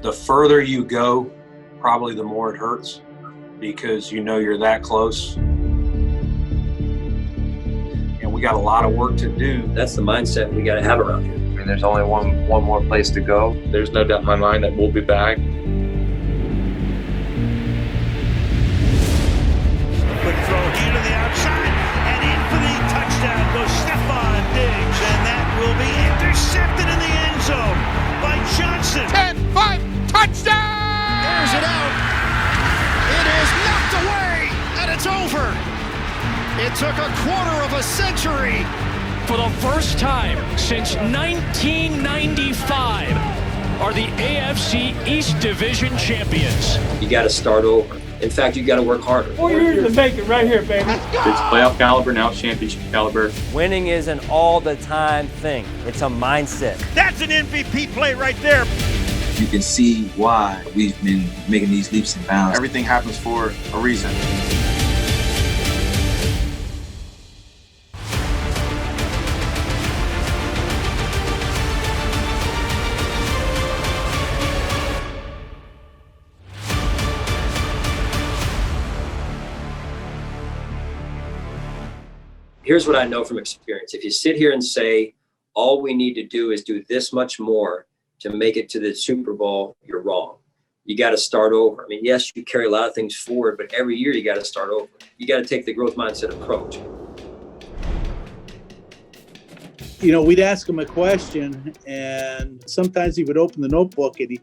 The further you go, probably the more it hurts because you know you're that close. And we got a lot of work to do. That's the mindset we got to have around here. I mean, there's only one more place to go. There's no doubt in my mind that we'll be back. Quick throw here to the outside, and in for the touchdown goes Stephon Diggs, and that will be intercepted in the end zone by Johnson. 10-5, touchdown! There's it out. It is knocked away, and it's over. It took a quarter of a century. For the first time since 1995 are the AFC East Division champions. You got to start over. In fact, you got to work harder. 4 years to make it right here, baby. It's playoff caliber, now it's championship caliber. Winning is an all-the-time thing. It's a mindset. That's an MVP play right there. You can see why we've been making these leaps and bounds. Everything happens for a reason. Here's what I know from experience. If you sit here and say, all we need to do is do this much more to make it to the Super Bowl, you're wrong. You got to start over. I mean, yes, you carry a lot of things forward, but every year you got to start over. You got to take the growth mindset approach. You know, we'd ask him a question, and sometimes he would open the notebook and he'd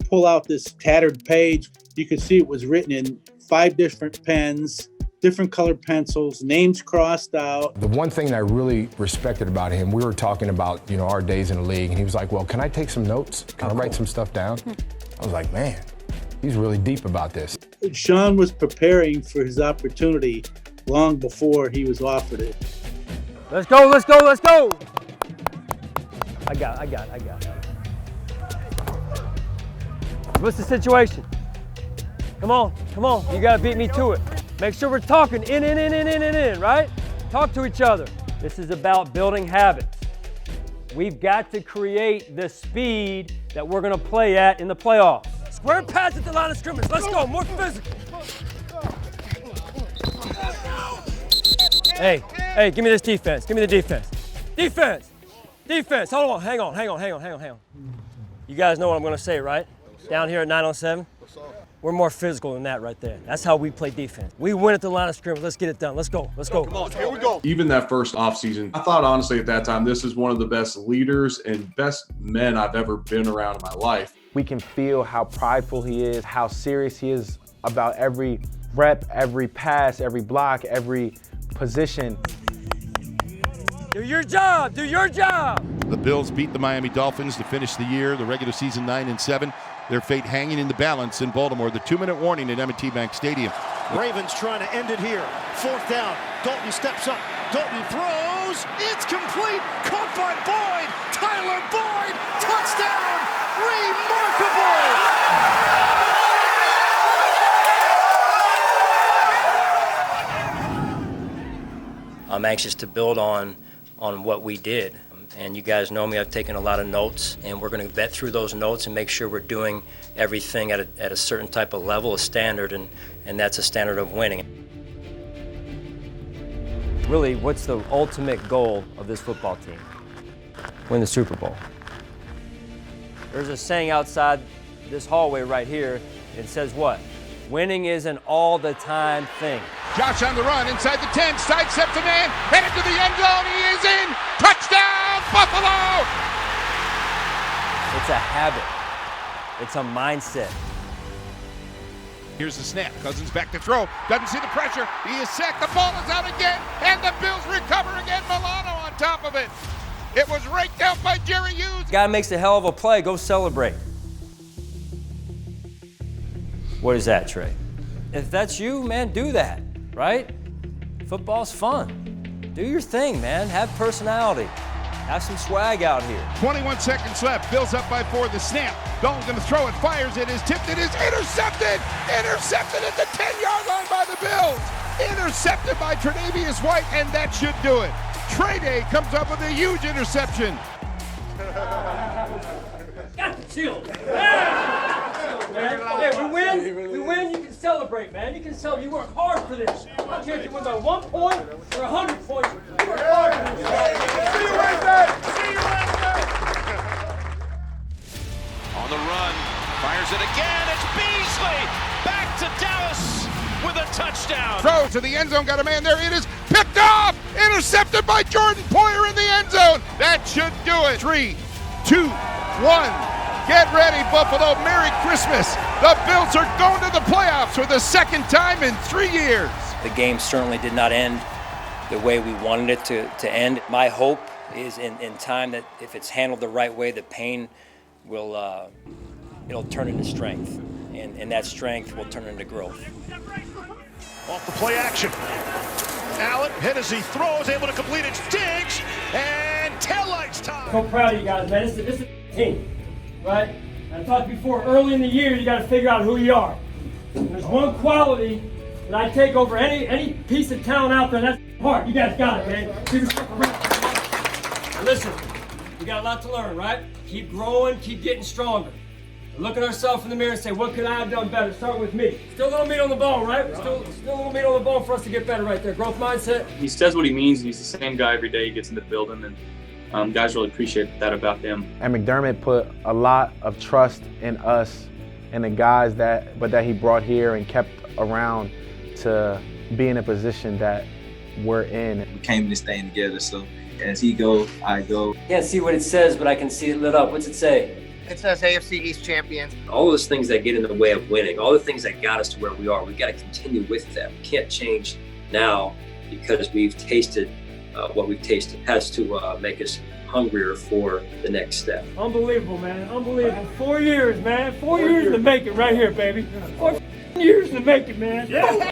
pull out this tattered page. You could see it was written in 5 different pens, different colored pencils, names crossed out. The one thing that I really respected about him, we were talking about, our days in the league, and he was like, well, can I take some notes? Can I write some stuff down? I was like, man, he's really deep about this. Sean was preparing for his opportunity long before he was offered it. Let's go, let's go, let's go! I got it. What's the situation? Come on, you gotta beat me to it. Make sure we're talking in, right? Talk to each other. This is about building habits. We've got to create the speed that we're gonna play at in the playoffs. Square pads at the line of scrimmage. Let's go, more physical. Hey, give me this defense. Give me the defense. Defense, hold on, hang on. You guys know what I'm gonna say, right? Down here at 907. We're more physical than that right there. That's how we play defense. We win at the line of scrimmage. Let's get it done. Let's go. Come on, here we go. Even that first offseason, I thought honestly at that time, this is one of the best leaders and best men I've ever been around in my life. We can feel how prideful he is, how serious he is about every rep, every pass, every block, every position. Do your job. The Bills beat the Miami Dolphins to finish the year, the regular season 9-7. Their fate hanging in the balance in Baltimore. The 2-minute warning at M&T Bank Stadium. Ravens trying to end it here. 4th down. Dalton steps up. Dalton throws. It's complete. Caught by Boyd. Tyler Boyd. Touchdown. Remarkable. I'm anxious to build on what we did. And you guys know me, I've taken a lot of notes, and we're going to vet through those notes and make sure we're doing everything at a certain type of level, a standard, and that's a standard of winning. Really, what's the ultimate goal of this football team? Win the Super Bowl. There's a saying outside this hallway right here. It says what? Winning is an all-the-time thing. Josh on the run inside the 10, sidesteps a man, headed to the end zone. He is in. Touchdown, Buffalo! It's a habit. It's a mindset. Here's the snap. Cousins back to throw. Doesn't see the pressure. He is sacked. The ball is out again, and the Bills recover again. Milano on top of it. It was raked out by Jerry Hughes. Guy makes a hell of a play. Go celebrate. What is that, Trey? If that's you, man, do that, right? Football's fun. Do your thing, man. Have personality. Have some swag out here. 21 seconds left. Bills up by 4. The snap. Dalton's going to throw it. Fires it. Is tipped. It is intercepted. Intercepted at the 10-yard line by the Bills. Intercepted by Tre'Davious White, and that should do it. Tre'Day comes up with a huge interception. Got the shield. Yeah! man. Hey, we win, you can celebrate, man. You can celebrate. You work hard for this. I don't care if you win by 1 point or 100 points. You work hard for this. See you Wednesday. See you Wednesday. On the run, fires it again. It's Beasley back to Dallas with a touchdown. Throw to the end zone, got a man there. It is picked off, intercepted by Jordan Poyer in the end zone. That should do it. 3, 2, 1. Get ready, Buffalo. Merry Christmas. The Bills are going to the playoffs for the second time in 3 years. The game certainly did not end the way we wanted it to end. My hope is in time that if it's handled the right way, the pain will it'll turn into strength, and that strength will turn into growth. Off the play action. Allen hit as he throws, able to complete it. Diggs and taillights time. So proud of you guys, man. This is a team, right? I talked before, early in the year, you got to figure out who you are. And there's one quality that I take over any piece of talent out there, and that's heart. You guys got it, man. Now listen, we got a lot to learn, right? Keep growing, keep getting stronger. Look at ourselves in the mirror and say, what could I have done better? Start with me. Still a little meat on the bone, right? Still a little meat on the bone for us to get better right there. Growth mindset. He says what he means. He's the same guy every day he gets in the building, and guys really appreciate that about him. And McDermott put a lot of trust in us and the guys that he brought here and kept around to be in a position that we're in. We came in this thing together, so as he go, I go. Can't see what it says, but I can see it lit up. What's it say? It says AFC East champions. All those things that get in the way of winning, all the things that got us to where we are, we've got to continue with that. We can't change now because we've tasted what we've tasted. It has to make us hungrier for the next step. Unbelievable, man. Unbelievable. 4 years, man. 4 years to make it right here, baby. 4 years to make it, man. Yeah.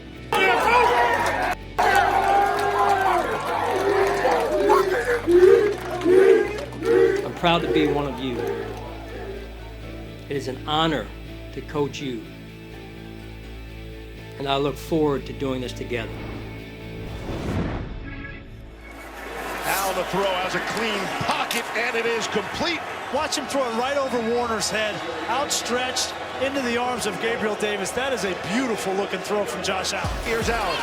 I'm proud to be one of you. It is an honor to coach you. And I look forward to doing this together. Now the throw has a clean pocket, and it is complete. Watch him throw it right over Warner's head, outstretched into the arms of Gabriel Davis. That is a beautiful looking throw from Josh Allen. Here's Allen.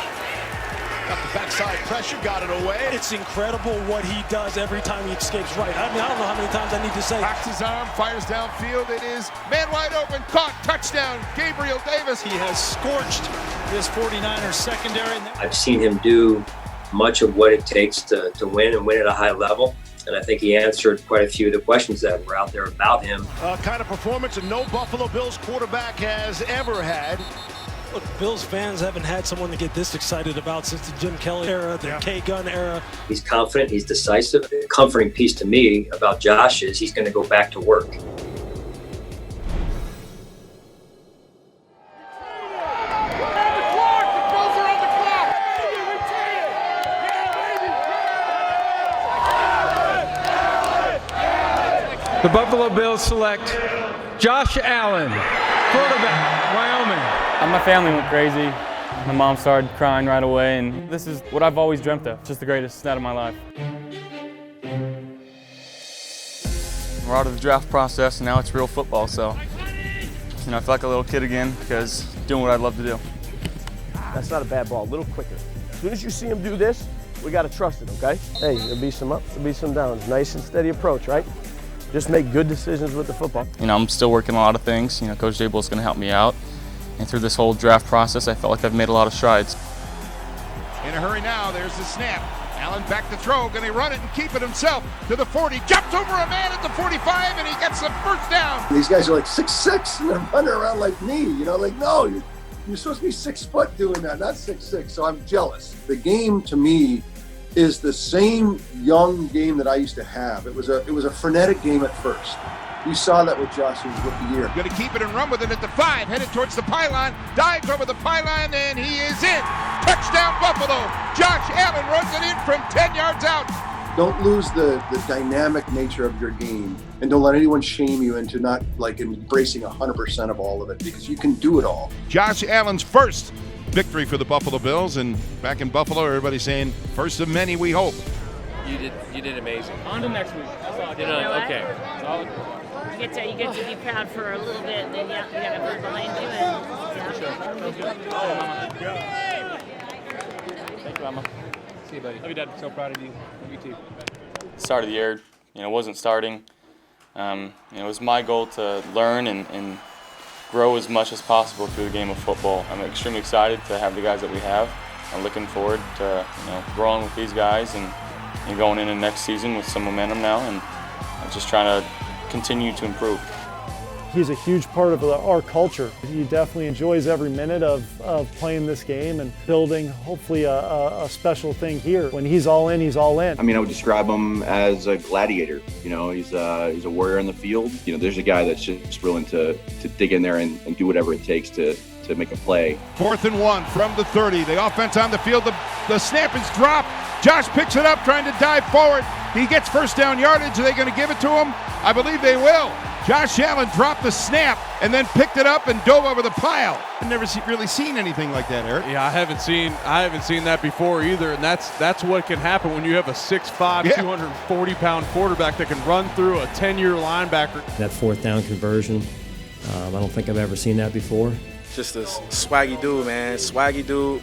Got the backside pressure, got it away. It's incredible what he does every time he escapes right. I mean, I don't know how many times I need to say. Cocks his arm, fires downfield. It is man wide open, caught, touchdown, Gabriel Davis. He has scorched this 49ers secondary. I've seen him do much of what it takes to win and win at a high level. And I think he answered quite a few of the questions that were out there about him. Kind of performance that no Buffalo Bills quarterback has ever had. Look, Bills fans haven't had someone to get this excited about since the Jim Kelly era, the K-Gun era. He's confident, he's decisive. The comforting piece to me about Josh is he's going to go back to work. The Buffalo Bills select Josh Allen, quarterback, Wyoming. My family went crazy. My mom started crying right away, and this is what I've always dreamt of. Just the greatest night of my life. We're out of the draft process, and now it's real football, so I feel like a little kid again because doing what I'd love to do. That's not a bad ball, a little quicker. As soon as you see him do this, we got to trust it, okay? Hey, there'll be some ups, there'll be some downs. Nice and steady approach, right? Just make good decisions with the football. I'm still working on a lot of things. Coach Daboll's going to help me out. And through this whole draft process, I felt like I've made a lot of strides. In a hurry now, there's the snap. Allen back to throw, going to run it and keep it himself to the 40. Jumps over a man at the 45, and he gets the first down. These guys are like 6'6", and they're running around like me. No, you're supposed to be 6 foot doing that, not 6'6". So I'm jealous. The game to me is the same young game that I used to have. It was a frenetic game at first. You saw that with Josh's rookie year. Going to keep it and run with it at the 5, headed towards the pylon, dives over the pylon, and he is in. Touchdown Buffalo. Josh Allen runs it in from 10 yards out. Don't lose the dynamic nature of your game, and don't let anyone shame you into not embracing 100% of all of it, because you can do it all. Josh Allen's first victory for the Buffalo Bills, and back in Buffalo, everybody's saying first of many, we hope. You did amazing. On to next week. That's all. Okay. You get to be proud for a little bit, and then you got to put behind you. Thank you, Mama. See you, buddy. Love you, Dad. So proud of you. Love you too. Start of the year, wasn't starting. It was my goal to learn and grow as much as possible through the game of football. I'm extremely excited to have the guys that we have. I'm looking forward to growing with these guys and going into next season with some momentum now, and just trying to continue to improve. He's a huge part of our culture. He definitely enjoys every minute of playing this game and building, hopefully, a special thing here. When he's all in, he's all in. I mean, I would describe him as a gladiator. He's a warrior in the field. There's a guy that's just willing to dig in there and do whatever it takes to make a play. 4th and 1 from the 30. The offense on the field. The snap is dropped. Josh picks it up, trying to dive forward. He gets first down yardage. Are they going to give it to him? I believe they will. Josh Allen dropped the snap and then picked it up and dove over the pile. I've never really seen anything like that, Eric. Yeah, I haven't seen that before either, and that's what can happen when you have a 6'5", 240-pound quarterback that can run through a 10-year linebacker. That 4th down conversion, I don't think I've ever seen that before. Just a swaggy dude, man. Swaggy dude.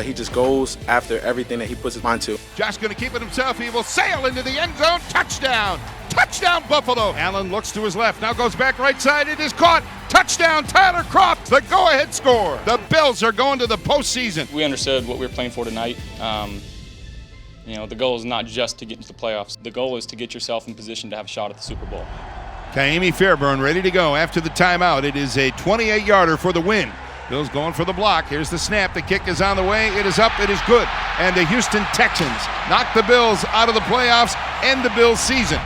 He just goes after everything that he puts his mind to. Josh going to keep it himself. He will sail into the end zone. Touchdown. Touchdown, Buffalo. Allen looks to his left. Now goes back right side. It is caught. Touchdown, Tyler Kroft. The go-ahead score. The Bills are going to the postseason. We understood what we were playing for tonight. The goal is not just to get into the playoffs. The goal is to get yourself in position to have a shot at the Super Bowl. Kaimi Fairburn ready to go after the timeout. It is a 28-yarder for the win. Bills going for the block. Here's the snap. The kick is on the way. It is up. It is good. And the Houston Texans knock the Bills out of the playoffs, end the Bills season.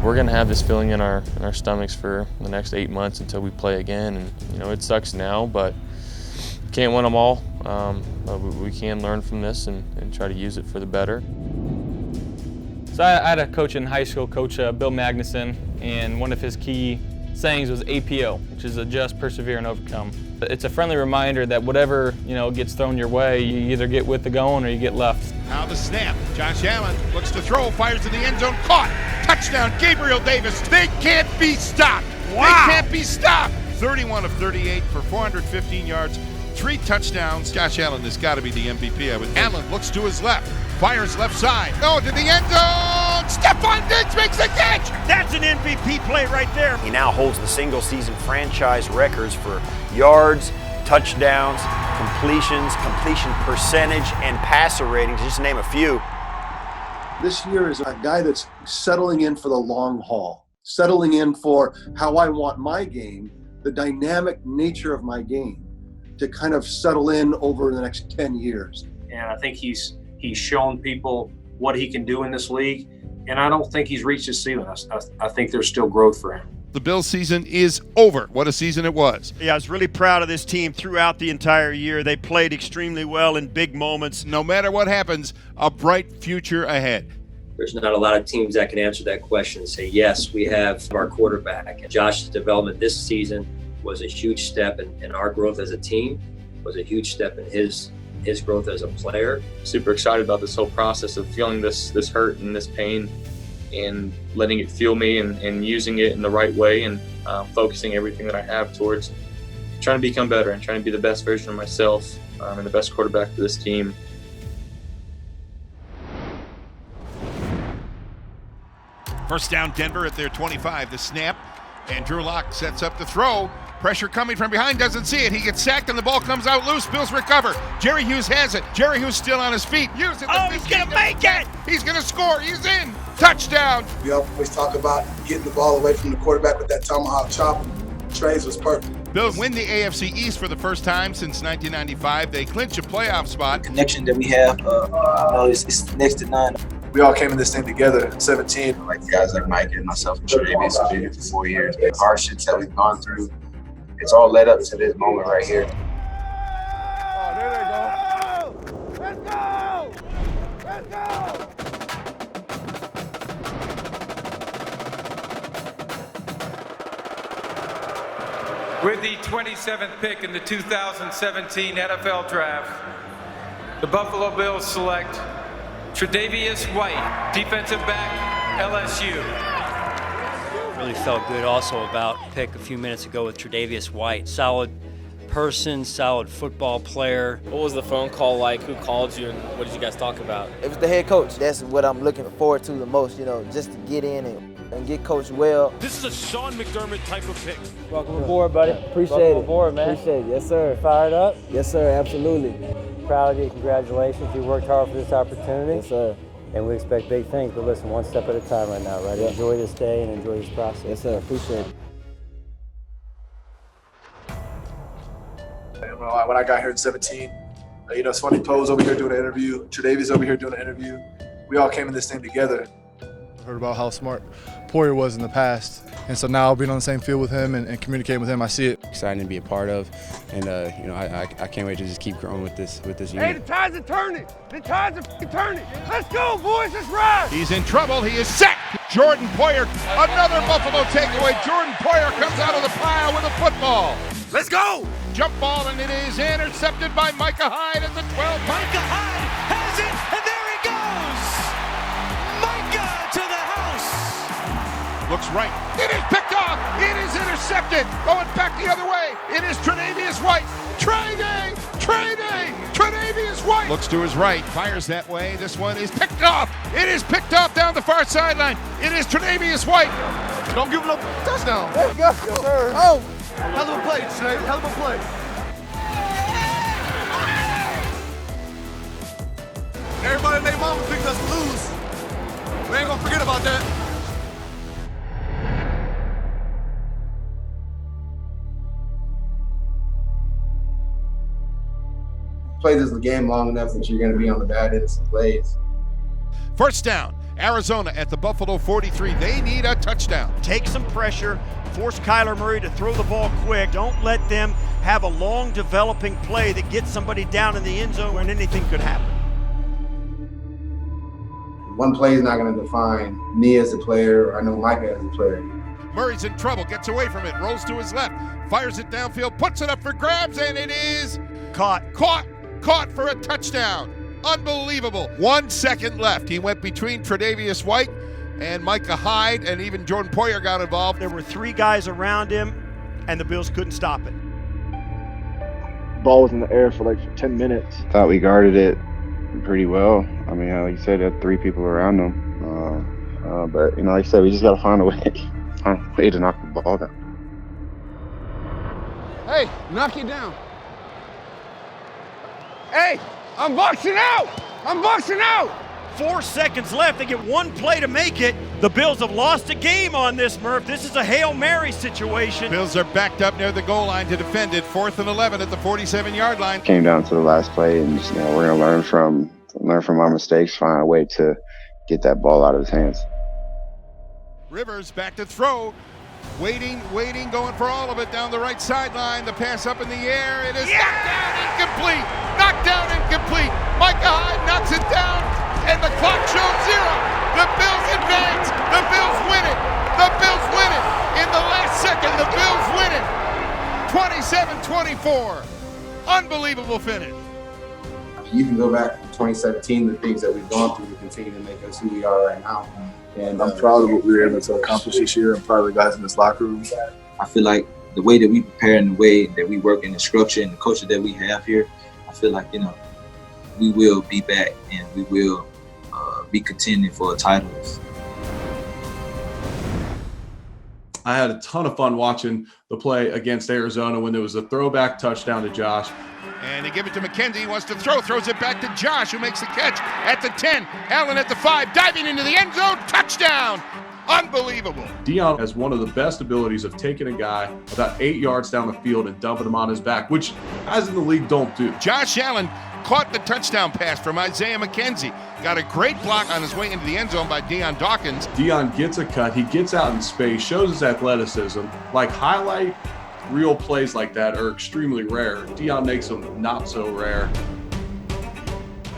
We're going to have this feeling in our stomachs for the next 8 months until we play again. And, it sucks now, but can't win them all. But we can learn from this and try to use it for the better. So I had a coach in high school, Coach Bill Magnuson, and one of his key sayings was APO, which is adjust, persevere, and overcome. It's a friendly reminder that whatever gets thrown your way, you either get with the going or you get left. Now the snap. Josh Allen looks to throw, fires in the end zone, caught. Touchdown, Gabriel Davis. They can't be stopped. Wow. They can't be stopped. 31 of 38 for 415 yards, 3 touchdowns. Josh Allen has got to be the MVP. Allen looks to his left. Fires left side. Oh, to the end zone. Stephon Diggs makes the catch. That's an MVP play right there. He now holds the single-season franchise records for yards, touchdowns, completions, completion percentage, and passer ratings, just to name a few. This year is a guy that's settling in for the long haul, settling in for how I want my game, the dynamic nature of my game, to kind of settle in over the next 10 years. And I think he's shown people what he can do in this league, and I don't think he's reached his ceiling. I think there's still growth for him. The Bills season is over. What a season it was. Yeah, I was really proud of this team throughout the entire year. They played extremely well in big moments. No matter what happens, a bright future ahead. There's not a lot of teams that can answer that question and say, yes, we have our quarterback. And Josh's development this season was a huge step in our growth as a team, was a huge step in his growth as a player. Super excited about this whole process of feeling this hurt and this pain and letting it fuel me and using it in the right way and focusing everything that I have towards trying to become better and trying to be the best version of myself and the best quarterback for this team. First down, Denver at their 25. The snap, and Drew Lock sets up the throw. Pressure coming from behind, doesn't see it. He gets sacked and the ball comes out loose. Bills recover. Jerry Hughes has it. Jerry Hughes still on his feet. Hughes at the 15, he's going to make it! He's going to score. He's in. Touchdown. We always talk about getting the ball away from the quarterback with that tomahawk chop. Trey's was perfect. Bills win the AFC East for the first time since 1995. They clinch a playoff spot. The connection that we have, it's next to none. We all came in this thing together at 17. Like guys like Mike and myself and Tre'Davious have been here for 4 years. The hardships that we've gone through, it's all led up to this moment right here. Oh, there they go. Let's go! Let's go! With the 27th pick in the 2017 NFL Draft, the Buffalo Bills select Tre'Davious White, defensive back, LSU. Really felt good also about pick a few minutes ago with Tre'Davious White. Solid person, solid football player. What was the phone call like? Who called you, and what did you guys talk about? It was the head coach. That's what I'm looking forward to the most, just to get in and get coached well. This is a Sean McDermott type of pick. Welcome aboard, buddy. Appreciate it. Aboard, man. Appreciate it. Yes, sir. Fired up? Yes, sir. Absolutely. Proud of you. Congratulations. You worked hard for this opportunity. Yes, sir. And we expect big things, but listen, one step at a time right now, right? Yeah. Enjoy this day and enjoy this process. Yes, sir. Appreciate it. When I got here in 17, it's funny, Poe's over here doing an interview, Tre'Davious over here doing an interview. We all came in this thing together. I heard about how smart Poyer was in the past, and so now being on the same field with him and communicating with him, I see it. Excited to be a part of, and I can't wait to just keep growing with this unit. Hey, the tides are turning. The tides are turning. Let's go, boys. Let's ride. He's in trouble. He is sacked. Jordan Poyer, another Buffalo takeaway. Jordan Poyer comes out of the pile with a football. Let's go. Jump ball, and it is intercepted by Micah Hyde at the 12. Micah Hyde has it, and there he goes. Micah to the house. Looks right. It is picked off. It is intercepted. Going back the other way. It is Tre'Davious White. Tre'Davious White. Looks to his right. Fires that way. This one is picked off. It is picked off down the far sideline. It is Tre'Davious White. Don't give him no touchdown. There you go. Yes, sir. Oh. Hell of a play, Trey. Hell of a play. Everybody and their mama picked us to lose. We ain't gonna forget about that. Play this game long enough that you're gonna be on the bad end of some plays. First down. Arizona at the Buffalo 43. They need a touchdown. Take some pressure, force Kyler Murray to throw the ball quick. Don't let them have a long developing play that gets somebody down in the end zone when anything could happen. One play is not going to define me as a player, or I know Micah as a player. Murray's in trouble, gets away from it, rolls to his left, fires it downfield, puts it up for grabs, and it is caught for a touchdown. Unbelievable. 1 second left. He went between Tre'Davious White and Micah Hyde, and even Jordan Poyer got involved. There were 3 guys around him, and the Bills couldn't stop it. Ball was in the air for 10 minutes. Thought we guarded it pretty well. I mean, like you said, had 3 people around them. But, like I said, we just got to find a way to knock the ball down. Hey, knock it down. Hey, I'm boxing out. 4 seconds left. They get 1 play to make it. The Bills have lost a game on this, Murph. This is a Hail Mary situation. Bills are backed up near the goal line to defend it. 4th and 11 at the 47-yard line. Came down to the last play, and we're gonna learn from our mistakes, find a way to get that ball out of his hands. Rivers back to throw. Waiting, going for all of it down the right sideline. The pass up in the air. It is knocked down, incomplete. Micah Hyde knocks it down, and the clock shows 0. The Bills advance. The Bills win it. In the last second, the Bills win it. 27-24. Unbelievable finish. You can go back to 2017, the things that we've gone through to continue to make us who we are right now. And I'm proud of what we were able to accomplish this year. I'm proud of the guys in this locker room. I feel like the way that we prepare and the way that we work in the structure and the culture that we have here, I feel like, we will be back and we will be contending for titles. I had a ton of fun watching the play against Arizona when there was a throwback touchdown to Josh. And they give it to McKenzie. He wants to throws it back to Josh, who makes the catch at the 10. Allen at the 5, diving into the end zone. Touchdown. Unbelievable. Dion has one of the best abilities of taking a guy about 8 yards down the field and dumping him on his back, which guys in the league don't do. Josh Allen caught the touchdown pass from Isaiah McKenzie. Got a great block on his way into the end zone by Dion Dawkins. Dion gets a cut. He gets out in space, shows his athleticism. Highlight real plays like that are extremely rare. Dion makes them not so rare.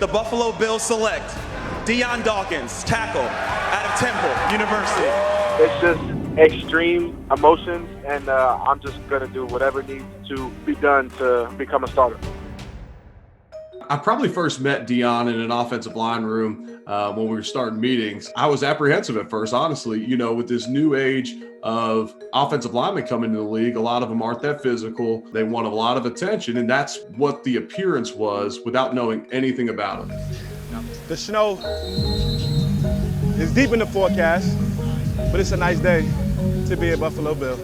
The Buffalo Bills select Dion Dawkins, tackle, out of Temple University. It's just extreme emotions, and I'm just going to do whatever needs to be done to become a starter. I probably first met Dion in an offensive line room when we were starting meetings. I was apprehensive at first, honestly. You know, with this new age of offensive linemen coming into the league, a lot of them aren't that physical. They want a lot of attention, and that's what the appearance was without knowing anything about them. The snow is deep in the forecast, but it's a nice day to be a Buffalo Bill.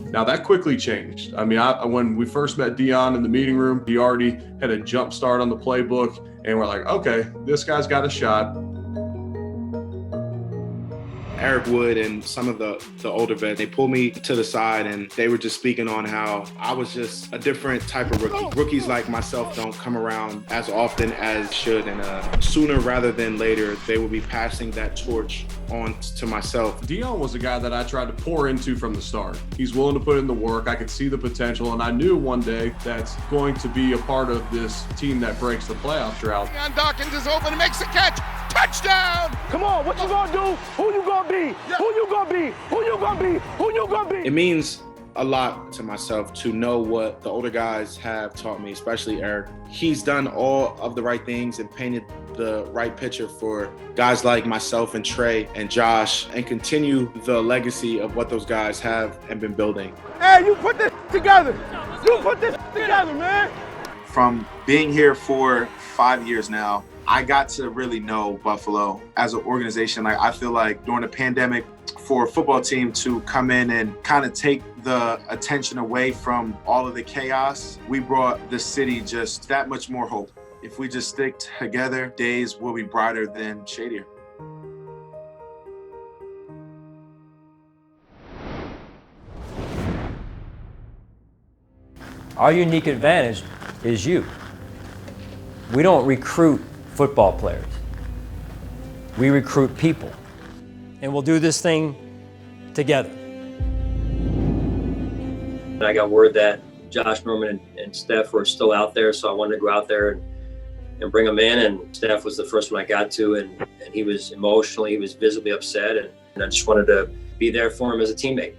Now that quickly changed. I mean, when we first met Dion in the meeting room, he already had a jump start on the playbook, and we're like, okay, this guy's got a shot. Eric Wood and some of the older vets, they pulled me to the side and they were just speaking on how I was just a different type of rookie. Rookies like myself don't come around as often as should, and sooner rather than later, they will be passing that torch on to myself. Dion was a guy that I tried to pour into from the start. He's willing to put in the work. I could see the potential, and I knew one day that's going to be a part of this team that breaks the playoff drought. Dion Dawkins is open and makes the catch. Touchdown! Come on, what you gonna do? Who you gonna be? Who you gonna be? Who you gonna be? Who you gonna be? It means a lot to myself to know what the older guys have taught me, especially Eric. He's done all of the right things and painted the right picture for guys like myself and Trey and Josh, and continue the legacy of what those guys have and been building. Hey, you put this together. You put this together, man. From being here for 5 years now, I got to really know Buffalo as an organization. Like, I feel like during the pandemic, for a football team to come in and kind of take the attention away from all of the chaos, we brought the city just that much more hope. If we just stick together, days will be brighter than shadier. Our unique advantage is you. We don't recruit football players. We recruit people. And we'll do this thing together. And I got word that Josh Norman and Steph were still out there, so I wanted to go out there and bring them in. And Steph was the first one I got to, and he was emotional, he was visibly upset, and I just wanted to be there for him as a teammate.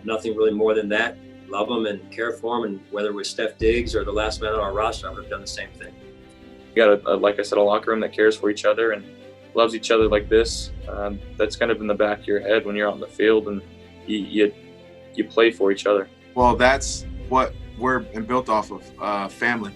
Nothing really more than that. Love him and care for him, and whether it was Steph Diggs or the last man on our roster, I would have done the same thing. You got, like I said, a locker room that cares for each other and loves each other like this. That's kind of in the back of your head when you're out in the field and you play for each other. Well, that's what we're built off of, family.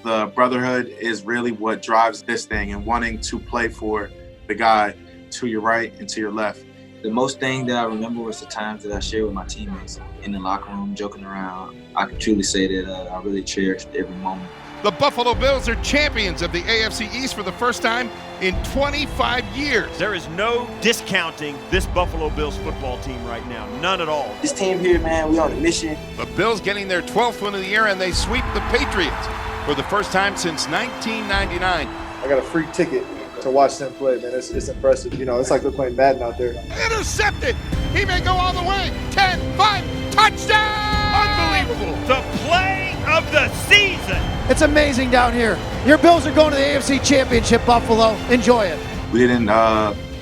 The brotherhood is really what drives this thing, and wanting to play for the guy to your right and to your left. The most thing that I remember was the times that I shared with my teammates in the locker room, joking around. I can truly say that I really cherished every moment. The Buffalo Bills are champions of the AFC East for the first time in 25 years. There is no discounting this Buffalo Bills football team right now. None at all. This team here, man, we on a mission. The Bills getting their 12th win of the year, and they sweep the Patriots for the first time since 1999. I got a free ticket to watch them play, man. It's impressive. You know, it's like they're playing Madden out there. Intercepted! He may go all the way. 10, 5, touchdown! Unbelievable! The play of the season. It's amazing down here. Your Bills are going to the AFC Championship, Buffalo. Enjoy it. We didn't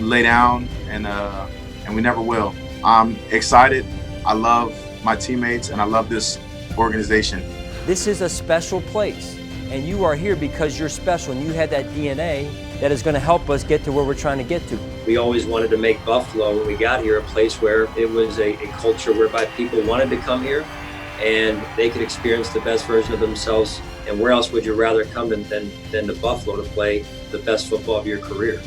lay down, and we never will. I'm excited. I love my teammates, and I love this organization. This is a special place, and you are here because you're special, and you had that DNA that is going to help us get to where we're trying to get to. We always wanted to make Buffalo, when we got here, a place where it was a culture whereby people wanted to come here and they could experience the best version of themselves. And where else would you rather come than to Buffalo to play the best football of your career?